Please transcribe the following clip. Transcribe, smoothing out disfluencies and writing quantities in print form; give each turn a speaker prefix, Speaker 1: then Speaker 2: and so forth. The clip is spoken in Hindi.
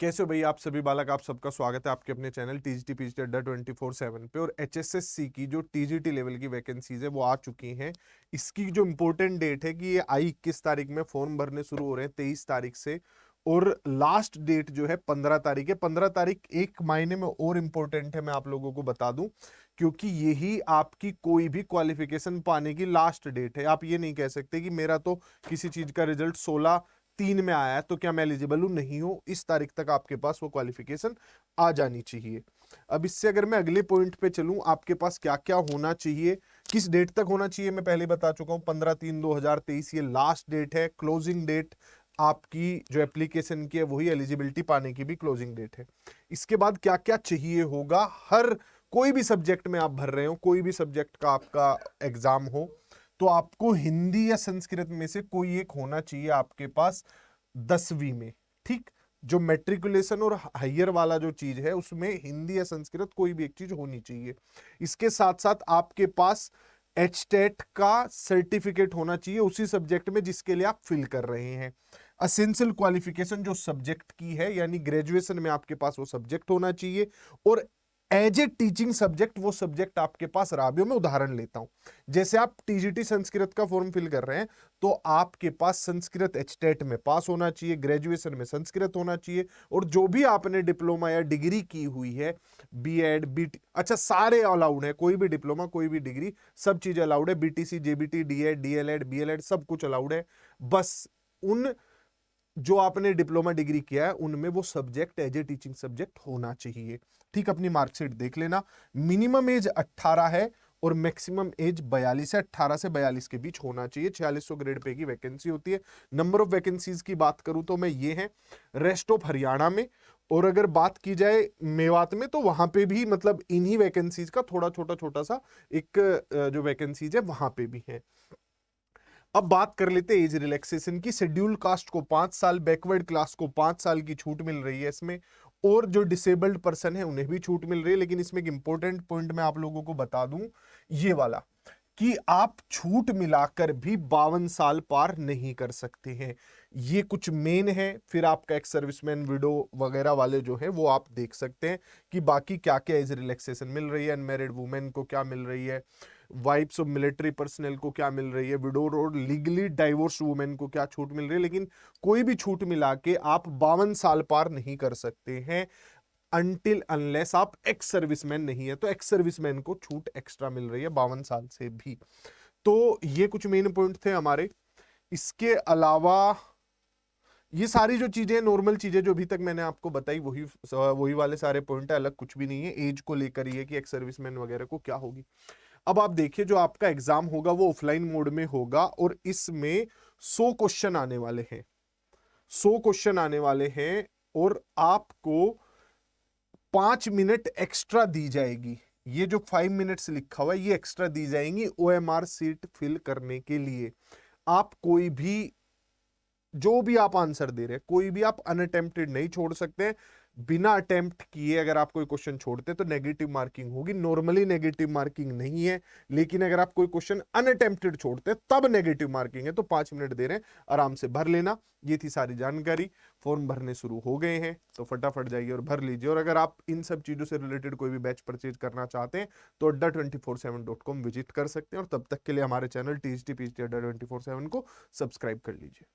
Speaker 1: कैसे हो भैया आप सभी बालक, आप सबका स्वागत है आपके अपने चैनल टीजीटी पीजीटी अड्डा 24/7 पे। और एचएसएससी की जो टीजीटी लेवल की वैकेंसीज है वो आ चुकी हैं। इसकी जो इम्पोर्टेंट डेट है कि ये आई 21 तारीख में फॉर्म भरने शुरू हो रहे हैं 23 तारीख से, और लास्ट डेट जो है 15 तारीख है। 15 तारीख एक मायने में और इम्पोर्टेंट है, मैं आप लोगों को बता दूं, क्योंकि यही आपकी कोई भी क्वालिफिकेशन पाने की लास्ट डेट है। आप ये नहीं कह सकते कि मेरा तो किसी चीज का रिजल्ट 16/3 में आया है तो क्या मैं एलिजिबल हूं, नहीं हूं। इस तारीख तक आपके पास वो क्वालिफिकेशन आ जानी चाहिए। अब इससे अगर मैं अगले पॉइंट पे चलूं, आपके पास क्या क्या होना चाहिए, किस डेट तक होना चाहिए, मैं पहले बता चुका हूं 15/3/2023 ये लास्ट डेट है। क्लोजिंग डेट आपकी जो एप्लीकेशन की है वही एलिजिबिलिटी पाने की भी क्लोजिंग डेट है। इसके बाद क्या क्या चाहिए होगा, हर कोई भी सब्जेक्ट में आप भर रहे हो, कोई भी सब्जेक्ट का आपका एग्जाम हो, तो आपको हिंदी या संस्कृत में से कोई एक होना चाहिए आपके पास 10वीं में। ठीक, जो मेट्रिकुलेशन और हायर वाला जो चीज है उसमें हिंदी या संस्कृत कोई भी एक चीज होनी चाहिए। इसके साथ साथ आपके पास एचटेट का सर्टिफिकेट होना चाहिए उसी सब्जेक्ट में जिसके लिए आप फिल कर रहे हैं। असेंशियल क्वालिफिकेशन जो सब्जेक्ट की है, यानी ग्रेजुएशन में आपके पास वो सब्जेक्ट होना चाहिए। और एज ए टीचिंग सब्जेक्ट वो सब्जेक्ट आपके पास रहा भी। मैं उदाहरण लेता हूं, जैसे आप टीजीटी संस्कृत का फॉर्म फिल कर रहे हैं तो आपके पास संस्कृत एचटेट में पास होना चाहिए, ग्रेजुएशन में संस्कृत होना चाहिए, और जो भी आपने डिप्लोमा या डिग्री की हुई है, बीएड बीटी, अच्छा सारे अलाउड है, कोई भी डिप्लोमा कोई भी डिग्री सब चीज अलाउड है, BTC JBT DEd DElEd BElEd सब कुछ अलाउड है। बस उन जो आपने डिप्लोमा डिग्री किया है उनमें वो subject as a teaching subject होना चाहिए। ठीक, अपनी मार्कशीट देख लेना। मिनिमम एज 18 है और मैक्सिमम एज 42 है। 18 से 42 के बीच होना चाहिए। 4600 ग्रेड पे की वैकेंसी होती है। नंबर ऑफ वैकेंसीज की बात करूं तो मैं ये है रेस्ट ऑफ हरियाणा में, और अगर बात की जाए मेवात में तो वहां पे भी मतलब इन्हीं वैकेंसीज का थोड़ा छोटा छोटा सा एक जो वैकेंसीज है वहां पे भी है। अब बात कर लेते हैं एज रिलैक्सेशन की। शेड्यूल्ड कास्ट को 5 साल, बैकवर्ड क्लास को 5 साल की छूट मिल रही है इसमें, और जो डिसेबल्ड पर्सन है उन्हें भी छूट मिल रही है। लेकिन इसमें एक इंपॉर्टेंट पॉइंट मैं आप लोगों को बता दूं, ये वाला, कि आप छूट मिलाकर भी 52 साल पार नहीं कर सकते हैं। ये कुछ मेन है। फिर आपका एक्स सर्विसमैन, विडो वगैरह वाले जो है वो आप देख सकते हैं कि बाकी क्या क्या एज रिलैक्सेशन मिल रही है। अनमैरिड वुमेन को क्या मिल रही है, वाइफ्स ऑफ मिलिट्री पर्सनल को क्या मिल रही है, विडो और लीगली डाइवोर्स वुमेन को क्या छूट मिल रही है। लेकिन कोई भी छूट मिला के आप 52 साल पार नहीं कर सकते हैं अनटिल अनलेस आप एक्स सर्विसमैन नहीं है। तो एक्स सर्विसमैन को छूट एक्स्ट्रा मिल रही है 52 साल से भी। तो ये कुछ मेन पॉइंट थे हमारे। इसके अलावा ये सारी जो चीजें नॉर्मल चीजें जो अभी तक मैंने आपको बताई वही वही वाले सारे पॉइंट है, अलग कुछ भी नहीं है। एज को लेकर ही है कि एक्स सर्विसमैन वगैरह को क्या होगी। अब आप देखिए, जो आपका एग्जाम होगा वो ऑफलाइन मोड में होगा, और इसमें 100 क्वेश्चन आने वाले हैं। 100 क्वेश्चन आने वाले हैं, और आपको 5 मिनट एक्स्ट्रा दी जाएगी। ये जो 5 मिनट्स लिखा हुआ है ये एक्स्ट्रा दी जाएंगी ओएमआर सीट फिल करने के लिए। आप कोई भी जो भी आप आंसर दे रहे हैं, कोई भी आप अनअटेम्प्टेड नहीं छोड़ सकते। बिना अटेम्प्ट किए अगर आप कोई क्वेश्चन छोड़ते हैं तो नेगेटिव मार्किंग होगी। नॉर्मली नेगेटिव मार्किंग नहीं है, लेकिन अगर आप कोई क्वेश्चन अनअटेम्प्टेड छोड़ते हैं तब नेगेटिव मार्किंग है। तो 5 मिनट दे रहे हैं, आराम से भर लेना। ये थी सारी जानकारी। फॉर्म भरने शुरू हो गए हैं तो फटाफट जाइए और भर लीजिए। और अगर आप इन सब चीजों से रिलेटेड कोई भी बैच परचेज करना चाहते हैं तो adda247.com विजिट कर सकते हैं। और तब तक के लिए हमारे चैनल टीजीटी पीजीटी अड्डा 24/7 को सब्सक्राइब कर लीजिए।